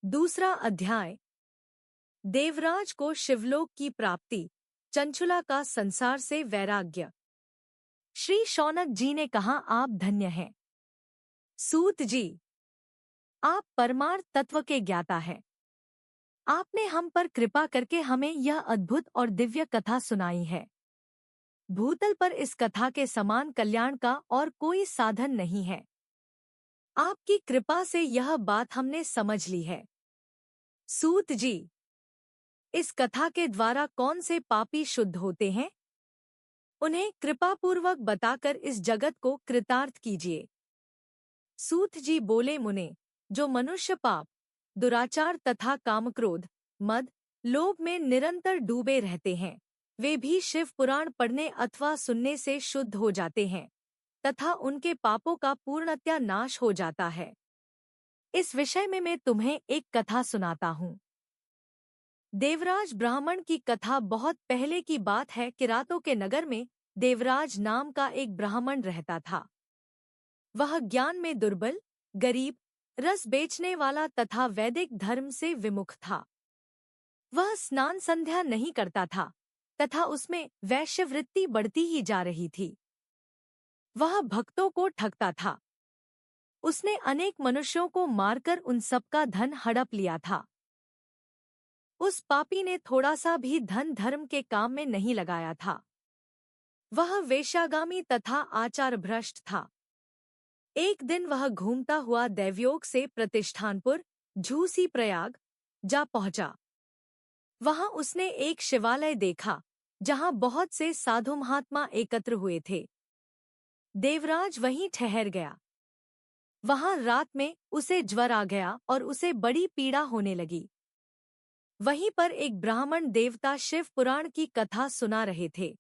दूसरा अध्याय। देवराज को शिवलोक की प्राप्ति, चंचुला का संसार से वैराग्य। श्री शौनक जी ने कहा, आप धन्य हैं सूत जी, आप परमार्थ तत्व के ज्ञाता हैं। आपने हम पर कृपा करके हमें यह अद्भुत और दिव्य कथा सुनाई है। भूतल पर इस कथा के समान कल्याण का और कोई साधन नहीं है। आपकी कृपा से यह बात हमने समझ ली है। सूत जी, इस कथा के द्वारा कौन से पापी शुद्ध होते हैं? उन्हें कृपापूर्वक बताकर इस जगत को कृतार्थ कीजिए। सूत जी बोले, मुने, जो मनुष्य पाप, दुराचार तथा कामक्रोध, मद, लोभ में निरंतर डूबे रहते हैं, वे भी शिव पुराण पढ़ने अथवा सुनने से शुद्ध हो जाते हैं तथा उनके पापों का पूर्णतया नाश हो जाता है। इस विषय में मैं तुम्हें एक कथा सुनाता हूँ। देवराज ब्राह्मण की कथा बहुत पहले की बात है। किरातों के नगर में देवराज नाम का एक ब्राह्मण रहता था। वह ज्ञान में दुर्बल, गरीब, रस बेचने वाला तथा वैदिक धर्म से विमुख था। वह स्नान संध्या नहीं करता था तथा उसमें वैश्यवृत्ति बढ़ती ही जा रही थी। वह भक्तों को ठगता था। उसने अनेक मनुष्यों को मारकर उन सबका धन हड़प लिया था। उस पापी ने थोड़ा सा भी धन धर्म के काम में नहीं लगाया था। वह वेश्यागामी तथा आचार भ्रष्ट था। एक दिन वह घूमता हुआ दैवयोग से प्रतिष्ठानपुर, झूसी प्रयाग जा पहुंचा। वहां उसने एक शिवालय देखा जहां बहुत से साधु महात्मा एकत्र हुए थे। देवराज वहीं ठहर गया। वहां रात में उसे ज्वर आ गया और उसे बड़ी पीड़ा होने लगी। वहीं पर एक ब्राह्मण देवता शिव पुराण की कथा सुना रहे थे।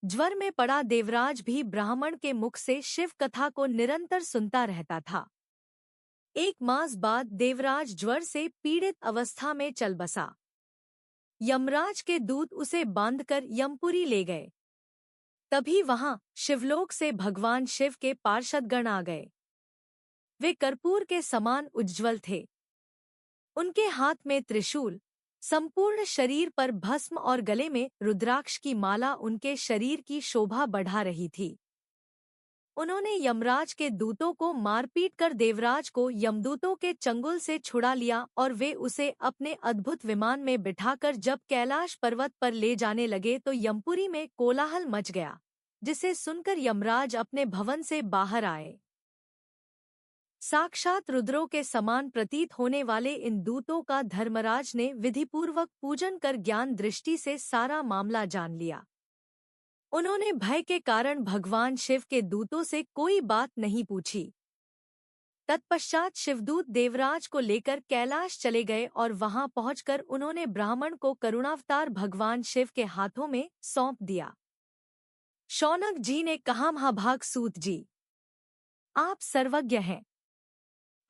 ज्वर में पड़ा देवराज भी ब्राह्मण के मुख से शिव कथा को निरंतर सुनता रहता था। एक मास बाद देवराज ज्वर से पीड़ित अवस्था में चल बसा। यमराज के दूत उसे बांधकर यमपुरी ले गए। तभी वहां शिवलोक से भगवान शिव के पार्षदगण आ गए। वे कर्पूर के समान उज्ज्वल थे। उनके हाथ में त्रिशूल, संपूर्ण शरीर पर भस्म और गले में रुद्राक्ष की माला उनके शरीर की शोभा बढ़ा रही थी। उन्होंने यमराज के दूतों को मारपीट कर देवराज को यमदूतों के चंगुल से छुड़ा लिया और वे उसे अपने अद्भुत विमान में बिठाकर जब कैलाश पर्वत पर ले जाने लगे तो यमपुरी में कोलाहल मच गया, जिसे सुनकर यमराज अपने भवन से बाहर आए। साक्षात रुद्रों के समान प्रतीत होने वाले इन दूतों का धर्मराज ने विधिपूर्वक पूजन कर ज्ञान दृष्टि से सारा मामला जान लिया। उन्होंने भय के कारण भगवान शिव के दूतों से कोई बात नहीं पूछी। तत्पश्चात शिवदूत देवराज को लेकर कैलाश चले गए और वहां पहुंचकर उन्होंने ब्राह्मण को करुणावतार भगवान शिव के हाथों में सौंप दिया। शौनक जी ने कहा, महाभाग सूत जी, आप सर्वज्ञ हैं।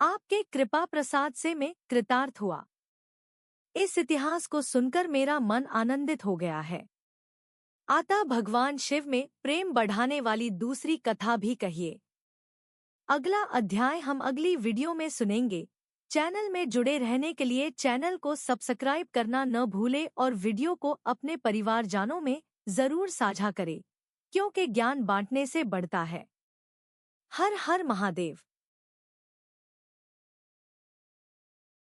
आपके कृपा प्रसाद से मैं कृतार्थ हुआ। इस इतिहास को सुनकर मेरा मन आनंदित हो गया है। आता भगवान शिव में प्रेम बढ़ाने वाली दूसरी कथा भी कहिए। अगला अध्याय हम अगली वीडियो में सुनेंगे। चैनल में जुड़े रहने के लिए चैनल को सब्सक्राइब करना न भूले और वीडियो को अपने परिवारजनों में जरूर साझा करें, क्योंकि ज्ञान बांटने से बढ़ता है। हर हर महादेव।